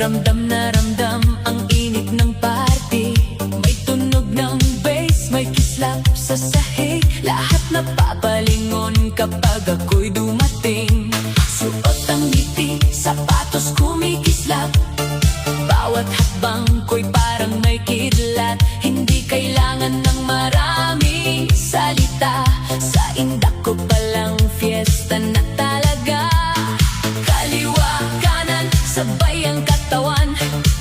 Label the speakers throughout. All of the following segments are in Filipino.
Speaker 1: Ramdam na ramdam ang init ng party. May tunog ng bass, may kislap sa sahig. Lahat napapalingon kapag ako'y dumating. Suot ang ngiti, sapatos kumikislap. Bawat hakbang ko'y parang may kidlat. Hindi kailangan ng maraming salita. Sa indak ko palang fiesta na talaga. Kaliwa, kanan, sabay ang katawan.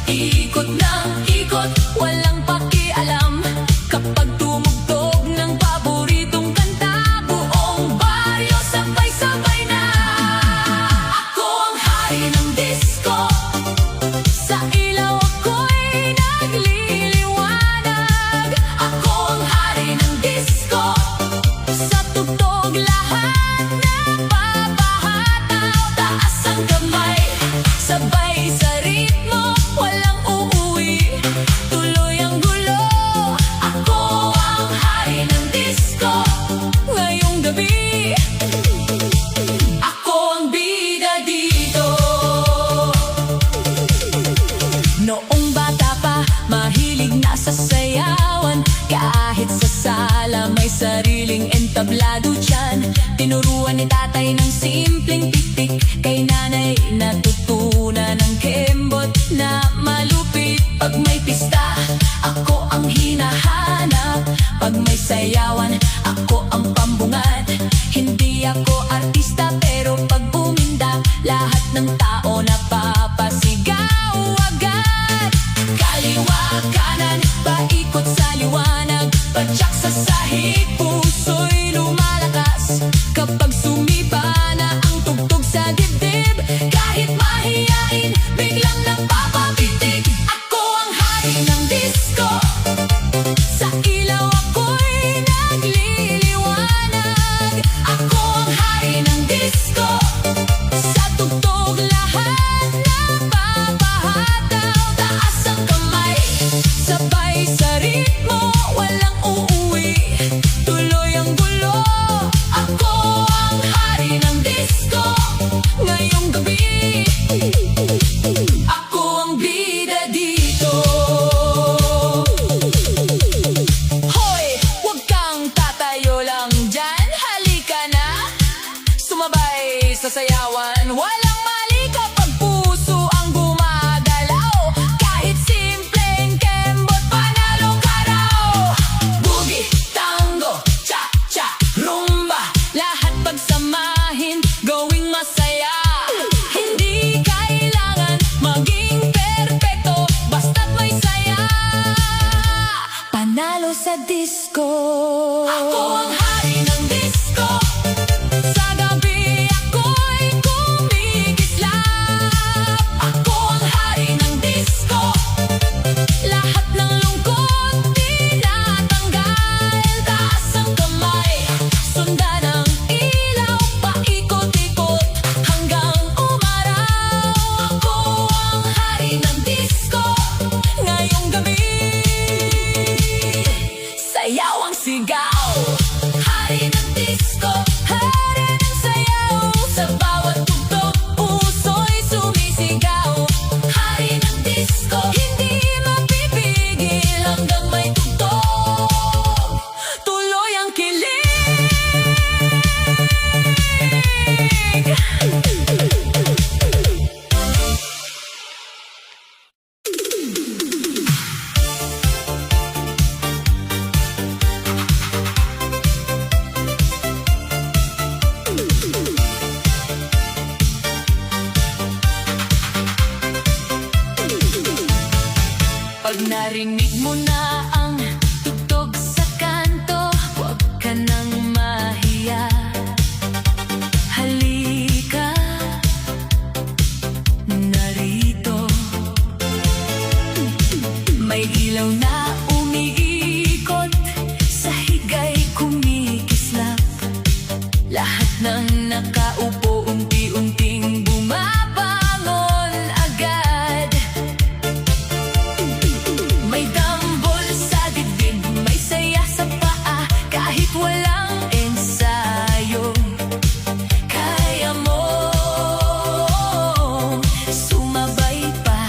Speaker 1: Ikot ng ikot, walang pakialam. Kapag tumugtog ng paboritong kanta, buong baryo sabay-sabay na. Ako ang hari ng disco. Sa ilaw ako'y nagliliwanag. Ako ang hari ng disco. Sa tugtog lahat napapahataw. Taas ang kamay, sabay sa ritmo, walang uuwi. Tuloy ang gulo. Ako ang hari ng disco. Ngayong gabi, ako ang bida dito. Noong bata pa, mahilig na sa sayawan. Kahit sa sala may sariling entablado dyan. Tinuruan ni tatay ng simpleng tik-tik. Kay nanay natutunan ng kembot na malupit. Pag may pista, ako ang hinahanap. Pag may sayawan, ako ang pambungad. Hindi ako artista pero pag buminda, lahat ng tao napapasigaw agad. Kaliwa, kanan, paikot sa liwanag. Padyak sa sahig, puso'y lumalakas. Kapag sumipa na ang tugtog sa dibdib, kahit mahiyain, biglang napapabitig. Ako ang hari ng disco. Sa ilaw ako'y nagliliwanag. Ako ang hari ng disco. Sa tugtog lahat napapahataw. Taas ang kamay, sabay sa ritmo, walang uuwi. Tuloy ang gulo. Ako ang hari ng disco. Ngayong gabi, ako ang bida dito. Hoy, huwag kang tatayo lang dyan. Halika na, sumabay sa sayawan. Walang mali kapag puso ang gumagalaw. Kahit simpleng kembot, panalo ka raw. Boogie, tango, cha-cha, rumba, lahat pagsamahin, gawing masaya. Hindi kailangan maging perpekto, basta't may saya. Panalo sa disco. Ako ang hari ng disco. Sa gabi ako'y kumikislap. Ako ang hari ng disco. Lahat ng lungkot tinatanggal. Taas ang kamay, sundan ang ilaw, paikot-ikot hanggang umaraw. Ako ang hari ng disco. Ngayong gabi, sayaw ang sigaw. Hari ng disco, hari ng sayaw. Sa bawat tugtog, puso'y sumisigaw. Hari ng disco, hindi mapipigil hanggang may tugtog. Tuloy ang kilig. Pag narinig mo na ang tugtog sa kanto, huwag ka nang mahiya. Halika narito. May ilaw na umiikot, sa higay kumikislap. Lahat ng nakaupo unti-unting bumabangon agad. May dambol sa dibdib, may saya sa paa. Kahit walang ensayo, kaya mo sumabay pa.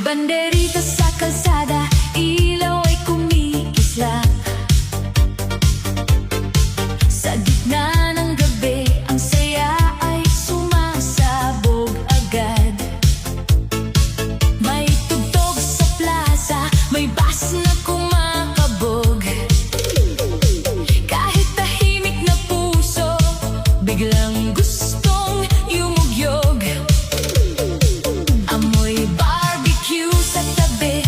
Speaker 1: Banderita sa kalsada, ilaw ay kumikislap. Sa gitna ng gabi, ang saya ay sumasabog agad. May tugtog sa plaza, may bus na kumakabog. Kahit tahimik na puso, biglang gustong yumugyog. Amoy barbecue sa tabi,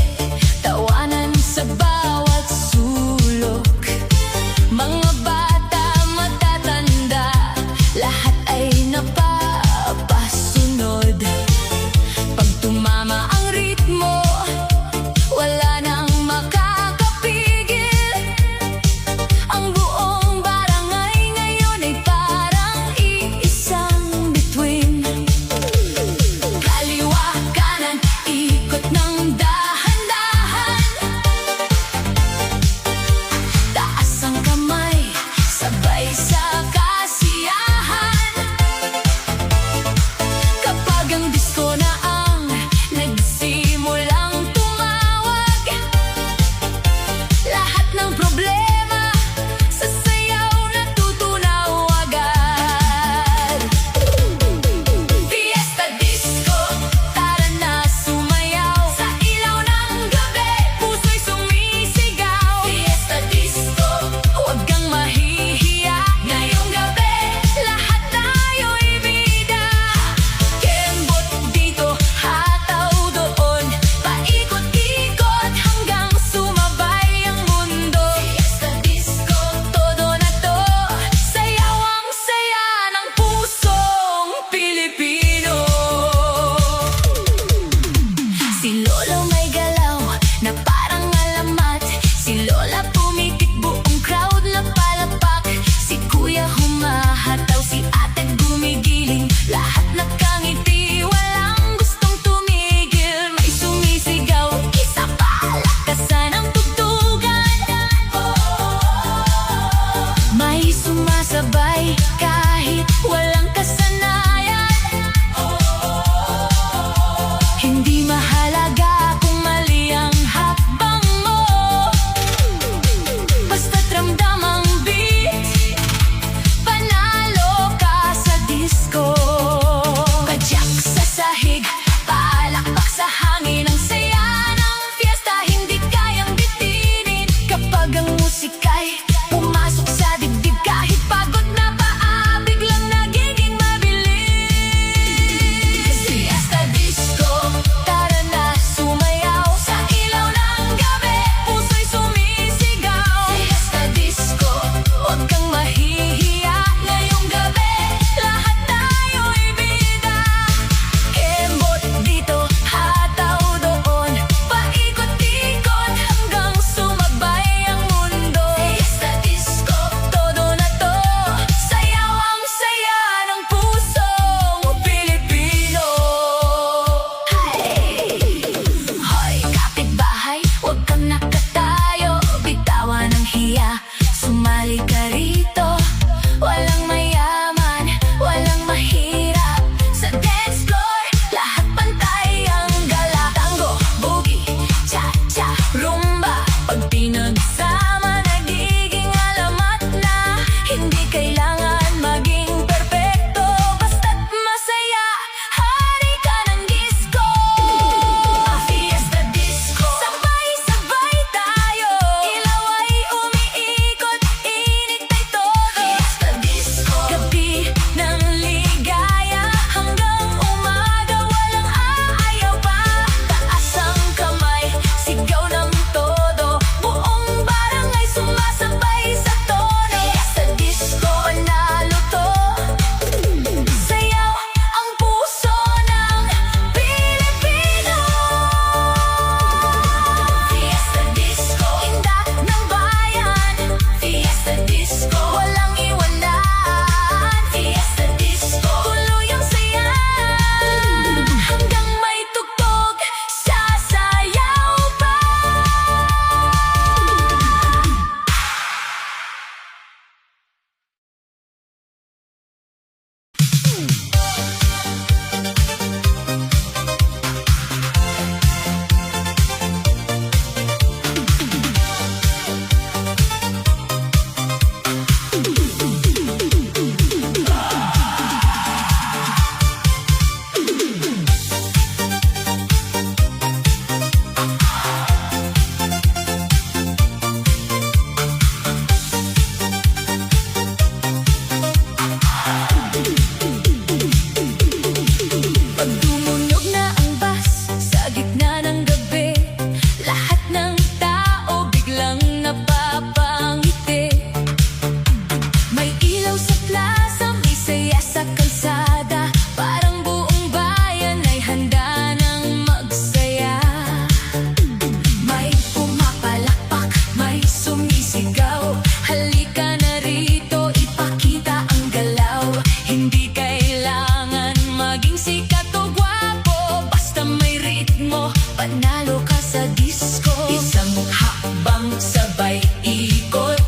Speaker 1: maging sikat o gwapo, basta may ritmo, panalo ka sa disco. Isang hakbang sabay ikot,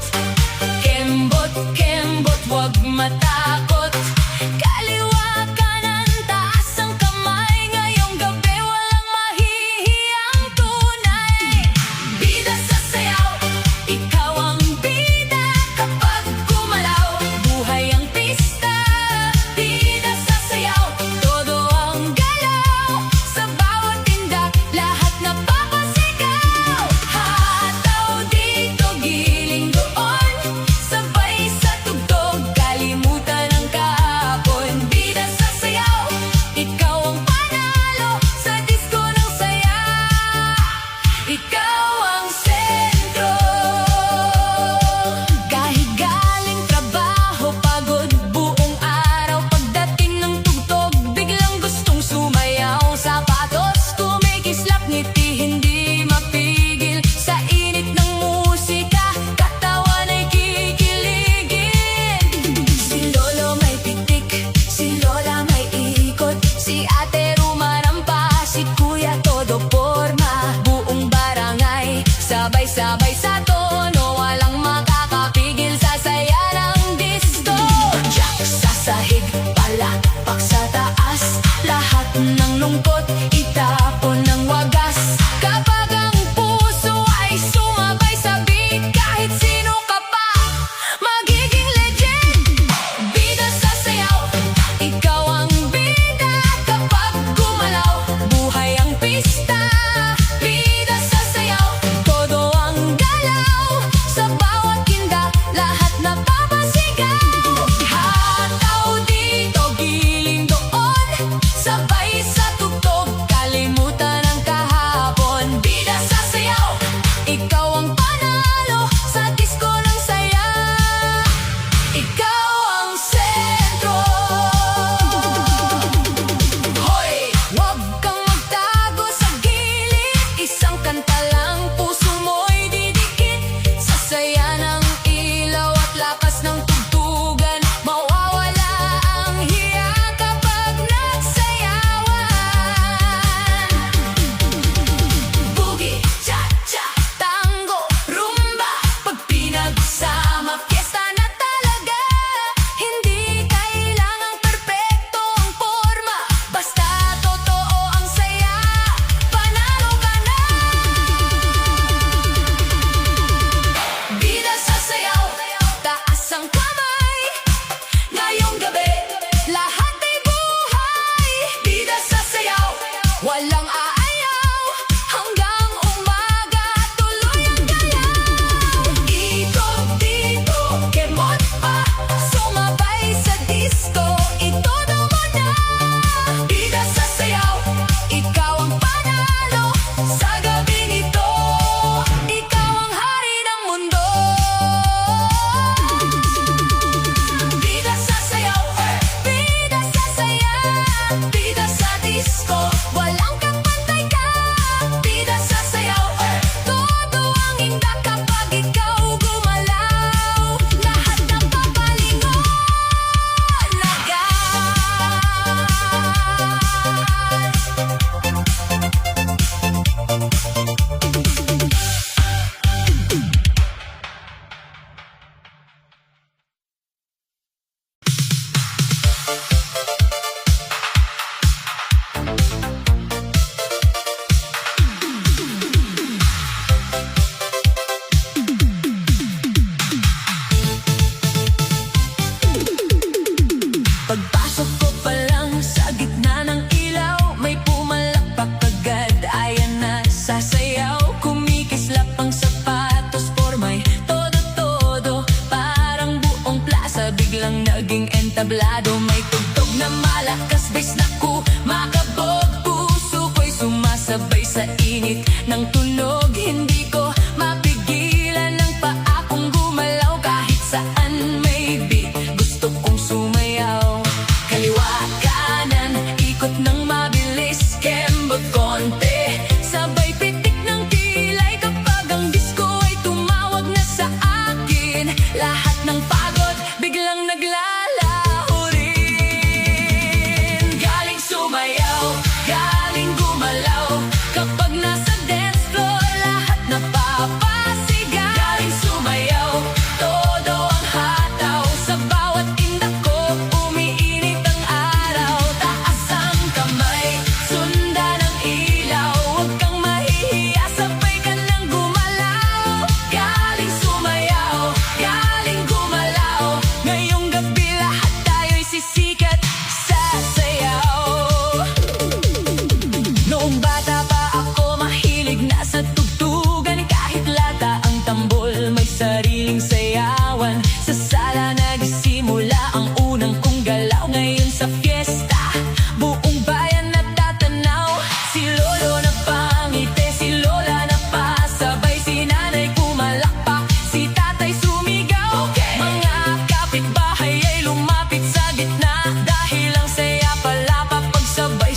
Speaker 1: kembot, kembot, wag matakot. Kaliwa kanan, taas ang kamay, ngayong gabi walang mahihiyang tunay. Bida sa sayaw, ikaw ang bida kapag gumalaw. Buhay ang pista, bida sa sayaw, todo ang galaw. Sa bawat tindak, lahat napapasigaw. Hataw dito, giling doon, sabay sa tugtog, kalimutan ang kahapon. Bida sa sayaw, ikaw ang panalo sa disco ng saya. Ikaw ang sentro. Kahit galing trabaho, pagod buong araw, pagdating ng tugtog, biglang gustong sumayaw. Sapatos kumikislap, ngiti hindi mapigil. Sa init ng musika, katawan ay kikiligin. Si Lolo may pitik, si Lola may ikot, si Ate rumarampa, si Kuya todo porma. Buong barangay, sabay-sabay sa tono, walang makakapigil sa saya ng disco. Jack sa sahig, palakpak sa taas, lahat ng lungkot itapon ng wagas. Kapag ang puso ay sumabay sa beat, kahit sino ka pa, magiging legend. Bida sa sayaw, ikaw ang bida kapag gumalaw. Buhay ang pista, bida sa sayaw, todo ang galaw. Sa bawat kinda, lahat napapasigaw. Hataw dito, giling doon, sabay sa tugtog, kalimutan ang kahapon. Bida sa sayaw, ikaw ang panalo sa disco ng saya. Ikaw ang sentro. Hoy! Huwag kang magtago sa gilid, isang kanta lang, puso mo'y didikit. Sa saya ng ilaw at lakas ng tugtugan, mawawala ang hiya kapag nagsayawan. Boogie, cha-cha, tango, rumba, pag pinagsama, fiesta na talaga. Hindi kailangang perpekto ang forma, basta totoo ang saya, panalo ka na. Bida sa sayaw, taas ang kamay, ngayong gabi, lahat ay buhay. Bida sa sayaw, walang aayaw, hanggang umaga, tuloy ang galaw. Ikot dito, kemot pa, sumabay sa disco, itodo mo na. Bida sa sayaw, ikaw ang panalo sa gabing ito, ikaw ang hari ng mundo. Bida sa sayaw, bida sa saya, bida sa disco, walang kapantay ka. Bida sa sayaw, todo ang indak kapag ikaw gumalaw. Lahat ng papalingon, lagas. Pagpasok ko pa lang sa gitna ng ilaw, may pumalakpak agad, ayan na sasayaw. Kumikislap ang sapatos, formay todo-todo, parang buong plaza biglang naging entablado. May tugtog na malakas, bass na kumakabog,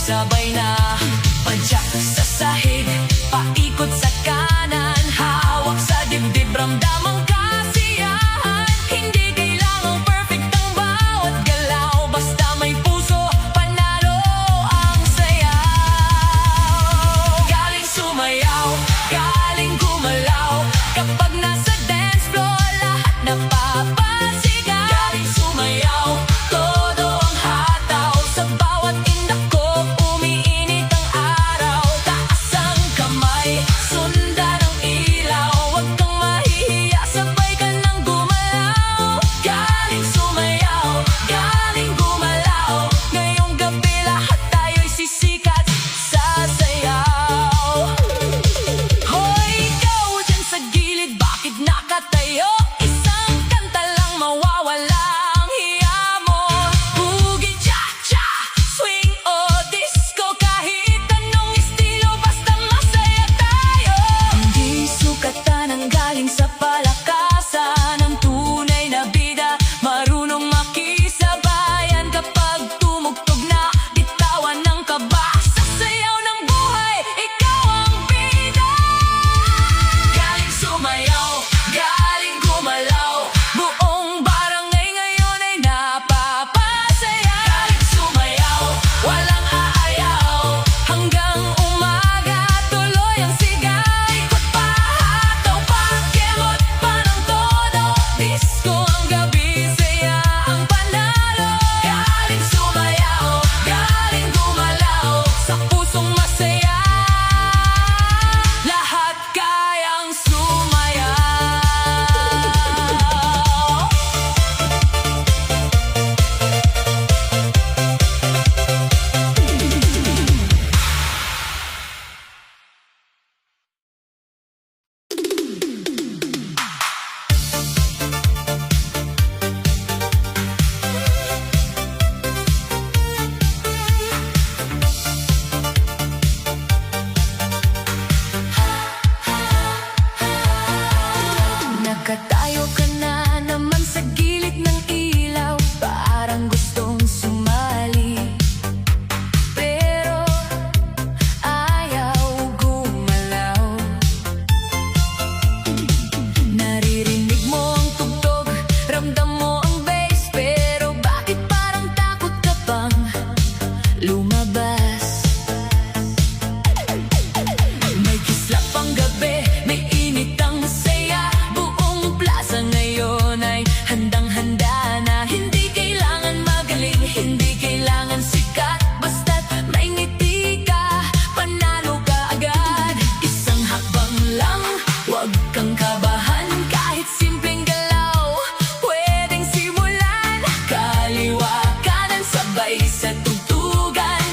Speaker 1: sabay na padyak sa sahig, paikot sa kanan, hawak sa dibdib, ramdam ang kasiyahan. Hindi kailangang perfect ang bawat galaw, basta may puso, panalo ang sayaw. Galing sumayaw, galing gumalaw, kapag nasa dance floor, lahat napapasigaw. Galing sumayaw, todo ang hataw, sa bawat indak ko, umiinit ang araw. Taas ang kamay, sundan ang ilaw, huwag kang mahihiya, sabay ka nang gumalaw. Galing sumayaw, galing gumalaw, ngayong gabi lahat tayo'y sisikat sa sayaw. Hoy, ikaw dyan sa gilid, bakit nakatayo? Isang kanta lang mawawala ang hiya mo. Boogie, cha-cha, swing o disco, kahit anong estilo, basta masaya tayo. Hindi sukatan ang galing sa palakasan, ang tunay na bida, marunong makisabayan. Kapag tumugtog na, bitawan ng kaba, sa sayaw ng buhay, ikaw ang bida. Galing sumayaw, galing gumalaw, buong barangay ngayon ay napapasaya. Galing sumayaw, walang aayaw, hanggang umaga tuloy ang sigaw. Ikot pa, hataw pa, kemot pa ng todo, disco ang gabi, saya ang panalo. Galing sumayaw, galing gumalaw, sa pusong masaya, lahat kayang sumayaw. Nakatayo ka na naman sa gilid ng ilaw, parang gustong sumali, pero ayaw gumalaw. Naririnig mo ang tugtog, ramdam mo ang bass, pero bakit parang takot ka bang lumabas? May kislap ang gabi, may init ang saya, buong plaza ngayon ay handang-handa na. Hindi kailangan magaling, hindi kailangan sikat, basta't may ngiti ka, panalo ka agad. Isang hakbang lang, huwag kang kabahan, kahit simpleng galaw, pwedeng simulan. Kaliwa kanan, sabay sa tugtugan,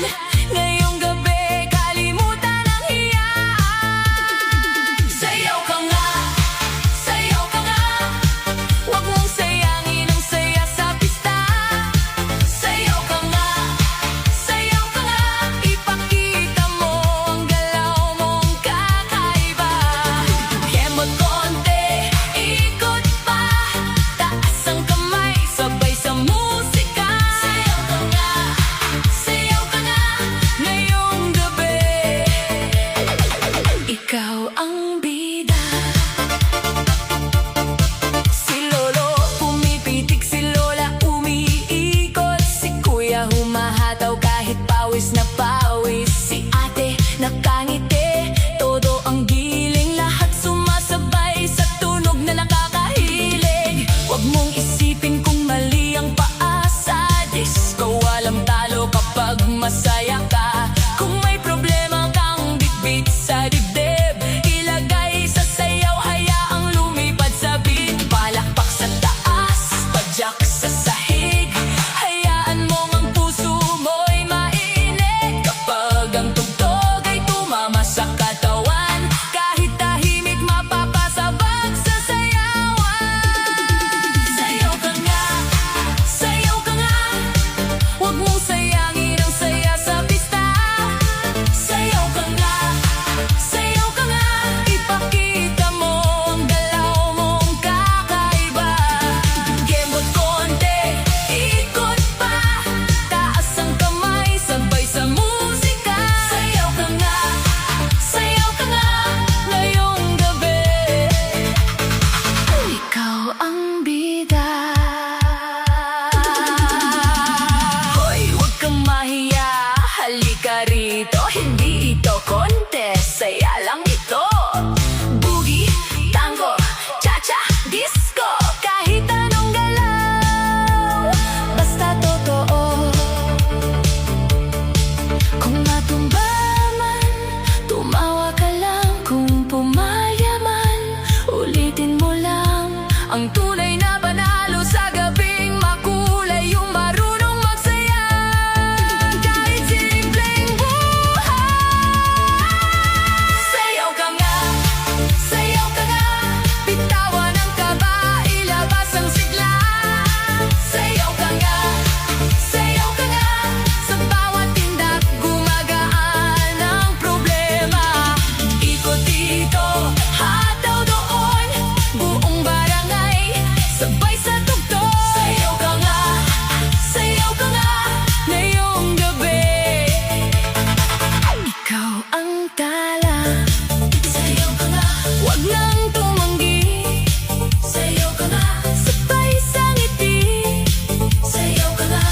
Speaker 1: ka rito. Hindi ito contest, saya lang ito. Boogie, tango, cha-cha, disco, kahit anong galaw, basta totoo. Kung matumba man, tumawa ka lang. Kung pumalya man, ulitin mo lang. Ang tunay na panalo sa gabing makulay, yung marunong magsaya kahit simpleng buhay. Sayaw ka nga, bitawan ang kaba, ilabas ang sigla. Sayaw ka nga, sa bawat tindak gumagaan ang problema. Ikot dito, hataw doon, buong barangay sabay sa tugtog. Sayaw ka nga, ngayong gabi. Ikaw ang tala. Sayaw ka nga, wag nang tumanggi. Sayaw ka nga, sabay sa ngiti. Sayaw ka nga,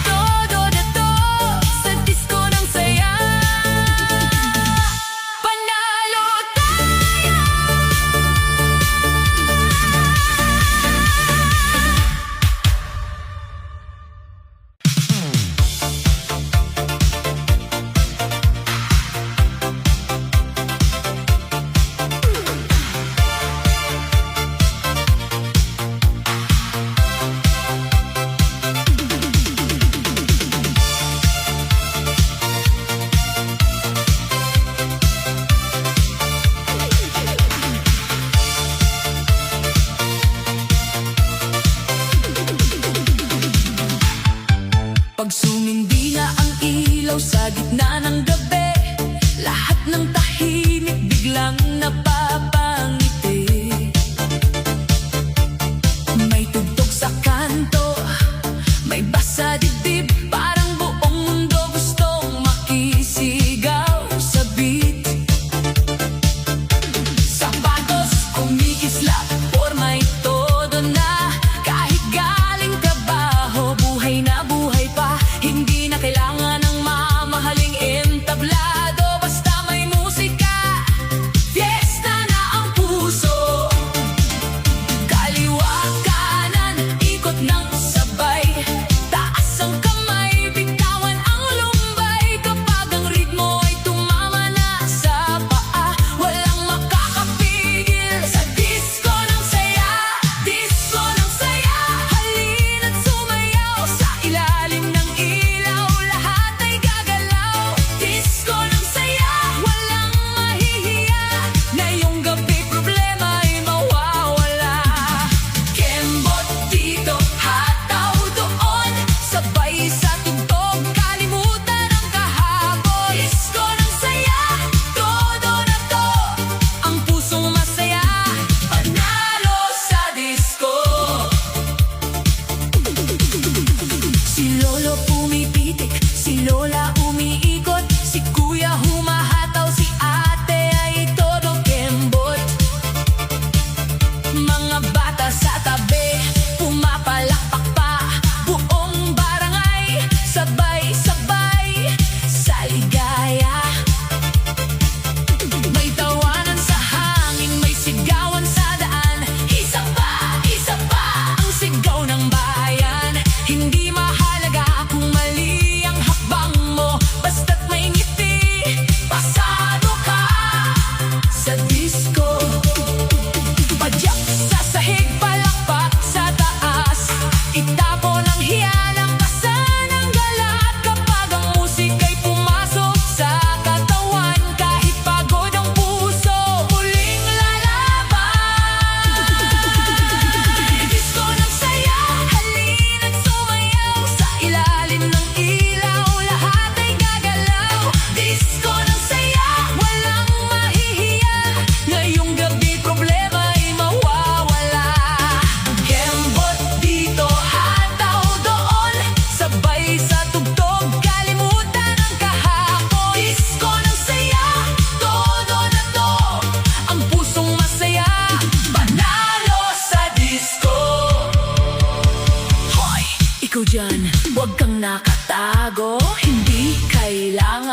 Speaker 1: todo dato sa disco ng saya. Panalo tayo! Pag sumindi na ang ilaw sa gitna ng gabi, lahat ng tahimik biglang napapangiti. May tugtog sa kanto, may basa dibdib, parang buong mundo gustong makisigaw sa beat. Sapatos kumikislap, forma'y todo na. Kahit galing trabaho, buhay na buhay pa. Hindi na kailangan ng mamahaling entablado, basta may musika. Fiesta na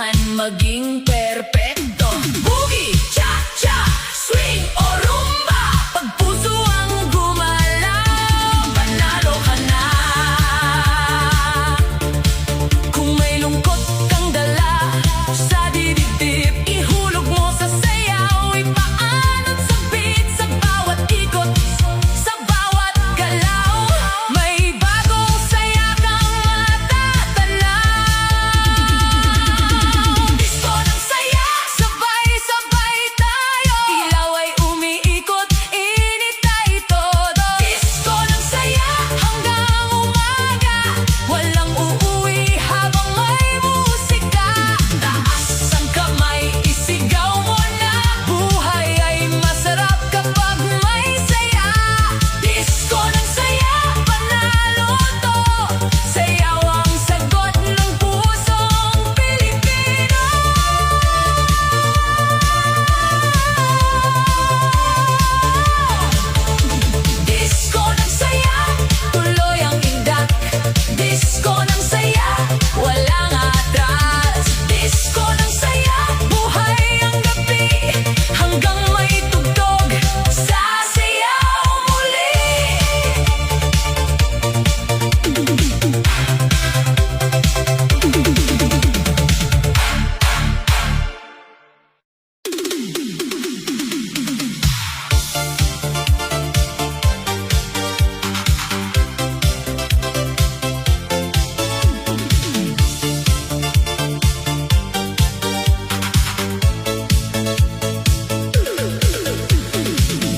Speaker 1: kailangan maging perpekto. Boogie, cha-cha, swing o rumba, pag puso ang gumalaw, panalo ka na. Kung may lungkot kang dala sa dibdib, ihulog mo sa sayaw, ipaanod sa beat, sa bawat ikot, sa bawat galaw. May bagong saya kang matatanaw. Disko ng saya, sabay-sabay tayo. Ilaw ay umiikot, init ay todo. Disko ng saya hanggang umaga, walang uuwi habang may musika. Taas ang kamay, isigaw mo na, buhay ay masarap kapag may saya. Disko ng saya, panalo to, sayaw ang sagot ng pusong Pilipino. Disko ng saya, tuloy ang indak. Disko ng saya, walang atras. Disko ng saya, buhay ang gabi, hanggang may tugtog, sasayaw muli.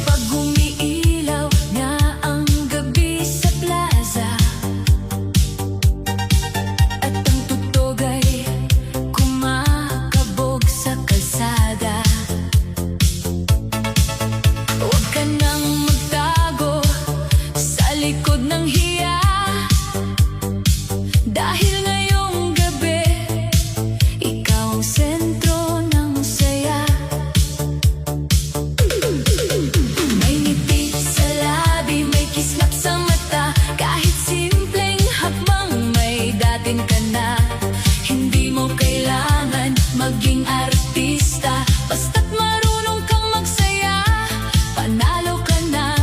Speaker 1: Pag umiilaw na ang gabi sa plaza, at ang tugtog ay kumakabog sa kalsada, huwag ka nang magtago sa likod ng hiya, dahil ngayong gabi ikaw ang sentro ng saya. May ngiti sa labi, may kislap sa mata, kahit simpleng hakbang may dating ka na. Hindi mo kailangan maging artista, basta't marunong kang magsaya, panalo ka na.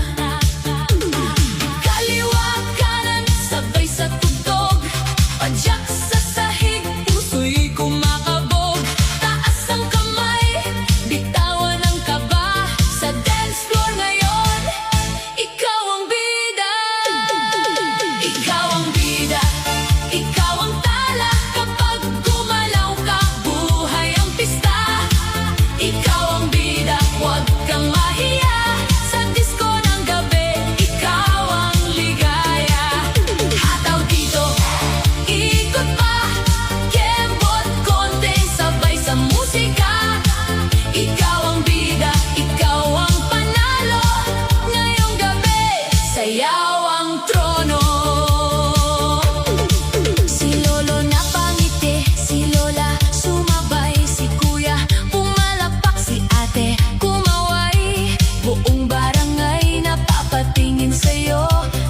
Speaker 1: Kaliwa kanan, sabay sa tugtog, padyak sa sahig, puso'y kumakabog. Taas ang kamay, bitawan ang kaba, sa dance floor ngayon, ikaw ang bida. Ikaw ang bida, ikaw ang tala, kapag gumalaw ka, buhay ang pista. Ikaw ang bida, huwag kang mahiya, sa disko ng gabi, ikaw ang ligaya. Hataw dito, ikot pa, kembot konti, sabay sa musika. Ikaw ang bida, ikaw ang panalo, ngayong gabi, sayaw ang trono. Si lolo napangiti, si lola sumabay, si kuya pumalapak, si ate kumaway, buong barangay napapatingin sa'yo,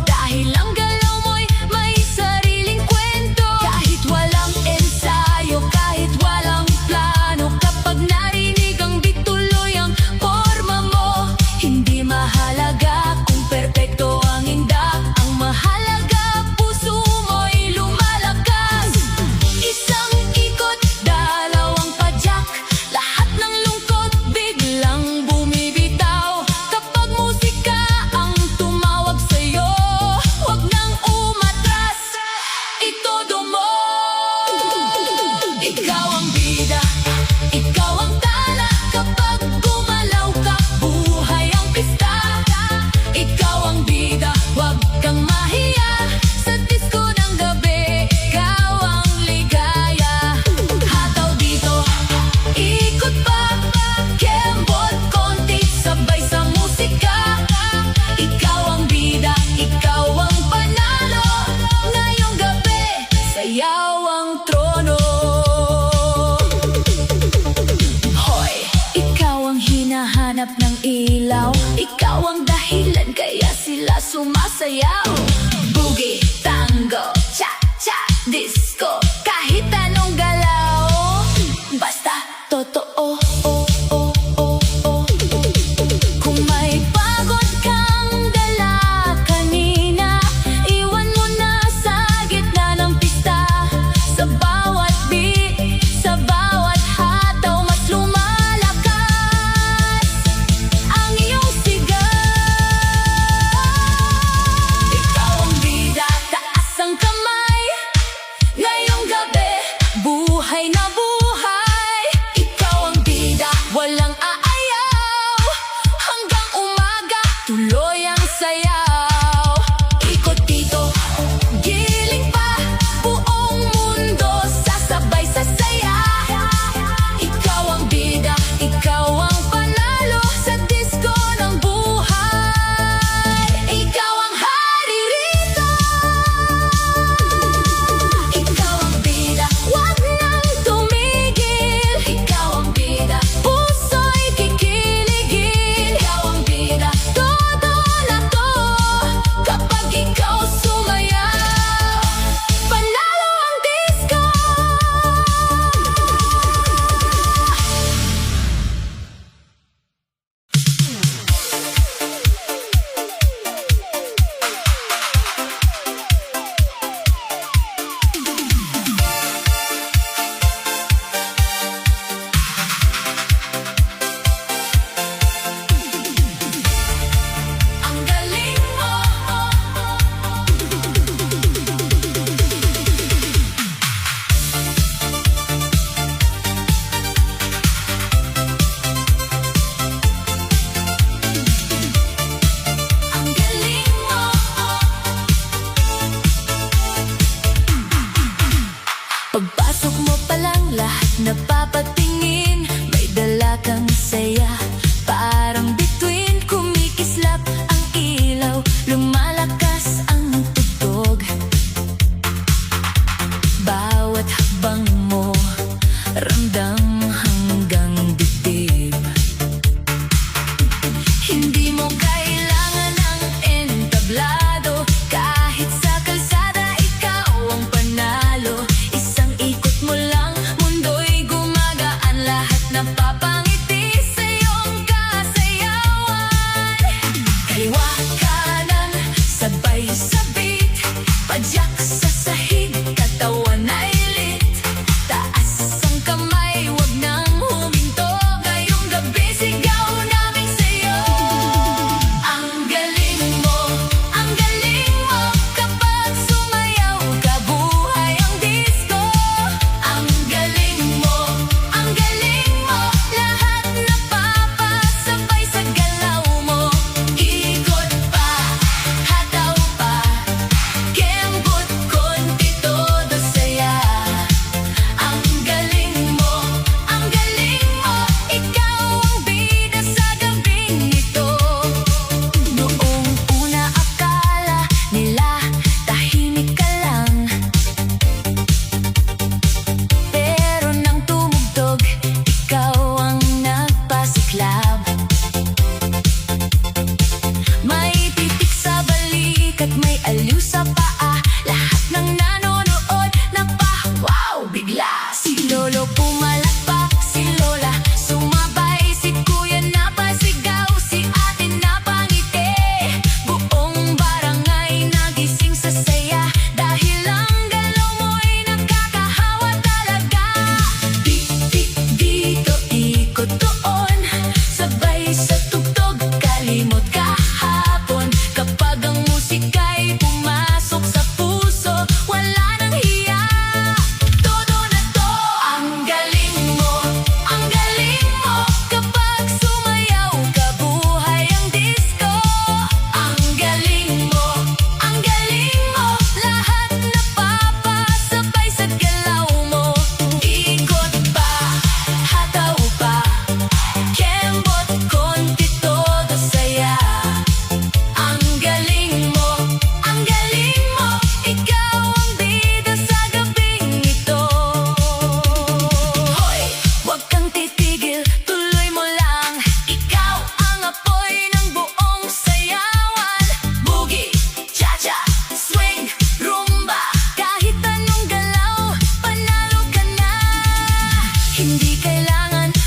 Speaker 1: dahil ang galaw mo'y may sariling kwento. Kahit walang ensayo, kahit walang plano, kapag narinig ang beat, tuloy ang forma mo. Hindi mahalaga kung perpekto ang indak, ang mahalaga puso mo'y lumalakas. Isang ikot, dalawang padyak, lahat ng lungkot biglang bumibitaw. Kapag musika ang tumawag sa'yo, huwag nang umatras, itodo mo. Ikaw ang bida, ikaw ang tala, kapag gumalaw ka, buhay ang pista. Ikaw ang bida, huwag kang mahiya, sa disko ng gabi, ikaw ang ligaya. Hataw dito, ikot pa, kembot konti, sabay sa musika. Ikaw ang bida, ikaw ang panalo, ngayong gabi, sayaw ang trono. Hoy, ikaw ang hinahanap ng ilaw, ikaw ang dahilan kaya sila sumasayaw. Boogie, tango, cha-cha, disco, kahit anong galaw,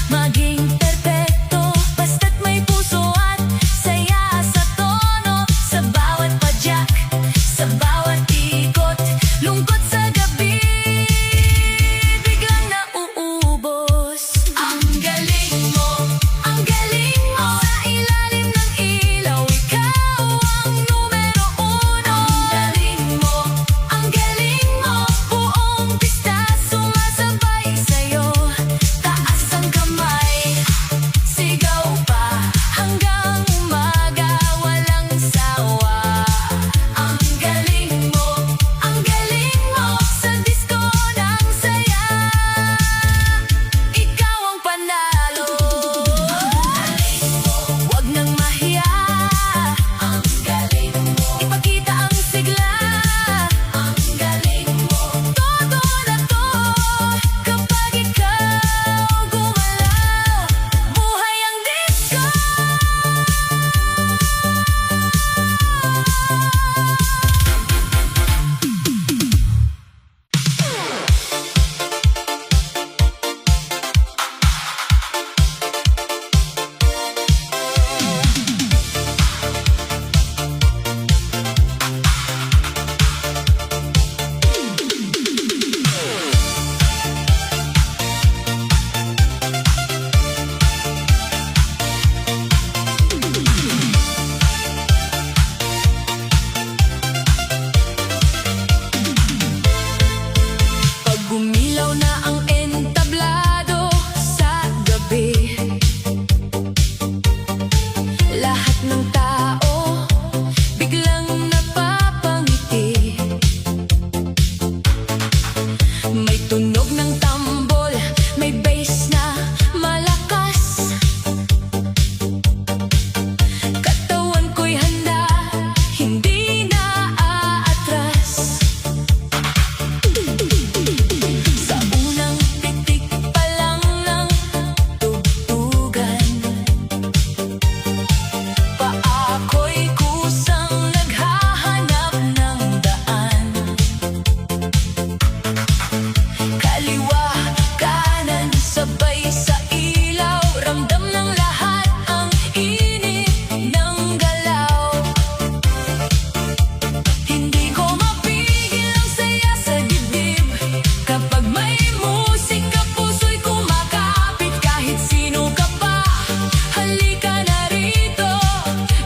Speaker 1: maging perpekto. Basta't may puso at saya sa tono. Sa bawat padyak, sa bawat ikot, lungkot sa gabi biglang nauubos. Ang galing mo, ang galing mo. Sa ilalim ng ilaw, ikaw ang numero uno. Ang galing mo, ang galing mo. Buong pista sumasabay sa'yo. Taas ang kamay, sigaw pa hanggang umaga, walang sawa. Ang galing mo, ang galing mo. Sa disco ng saya, ikaw ang panalo. Huwag nang mahiya, ang galing mo. Ipakita ang sigla, ang galing mo. Todo na to kapag ikaw gumalaw. Buhay ang disco. Pag gumilaw na ang entablado sa gabi, lahat ng tao biglang napapangiti. May tunog ng tambol, may bass na malakas. Katawan ko'y handa, hindi na aatras. Sa unang titik pa lang ng tugtugan, paako'y kusang naghahanap ng daan. Kaliwa, kanan, sabay sa ilaw, ramdam ng lahat ang init ng galaw. Hindi ko mapigil ang saya sa dibdib. Kapag may musika, puso'y kumakapit. Kahit sino ka pa, halika na rito.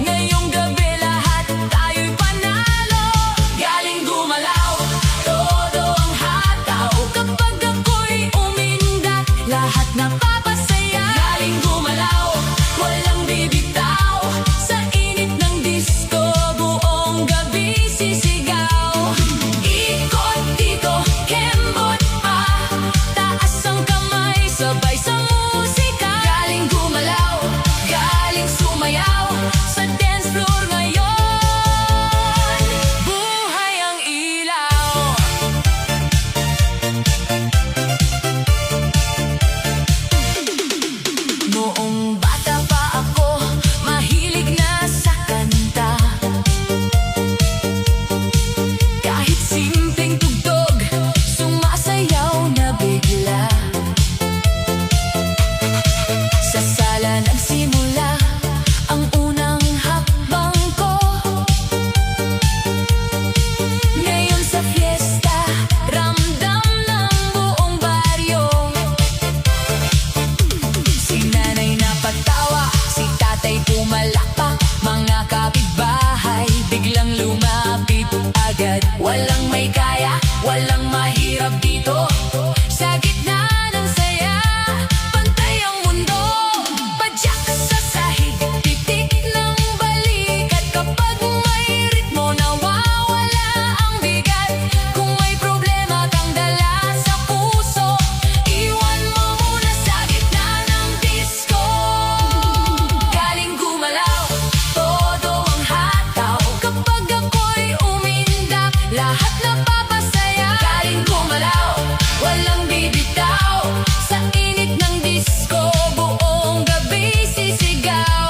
Speaker 1: Ngayong gabi lahat tayo'y panalo. Galing gumalaw, todo ang hataw. Kapag ako'y umindak, lahat napapasaya. Galing gumalaw, walang bibitaw. Sa init ng disco, buong gabi sisigaw. Ikot dito, kembot pa. Taas ang kamay, sabay sa musika. Galing gumalaw, galing sumayaw. Sa dance floor ngayon, buhay ang ilaw. Noong bata pa ako, mahilig na sa kanta. Kahit simpleng tugtog, sumasayaw na bigla. Sa sala nagsimula ang unang hakbang ko. Ngayon sa fiesta, ramdam ng buong baryo. Si nanay napatawa, si tatay pumalakpak. Mga kapitbahay biglang lumapit agad. Walang may kaya, walang mahirap dito. Sa gitna ng saya, pantay ang mundo. Padyak sa sahig, titik ng balikat. Kapag may ritmo, nawawala ang bigat. Kung may problema kang dala sa puso, iwan mo muna sa gitna ng disco. Galing gumalaw, todo ang hataw. Kapag ako'y umindak, lahat napapasaya. Galing gumalaw, walang bibitaw. Sa init ng disco, buong gabi sisigaw.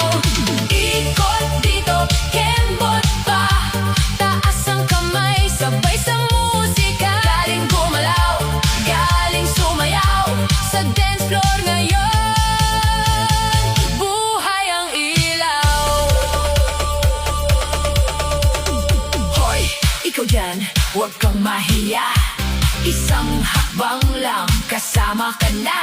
Speaker 1: Ikot dito, kembot pa. Taas ang kamay, sabay sa musika. Galing gumalaw, galing sumayaw. Sa dance floor ngayon, huwag kang mahiya. Isang hakbang lang, kasama ka na.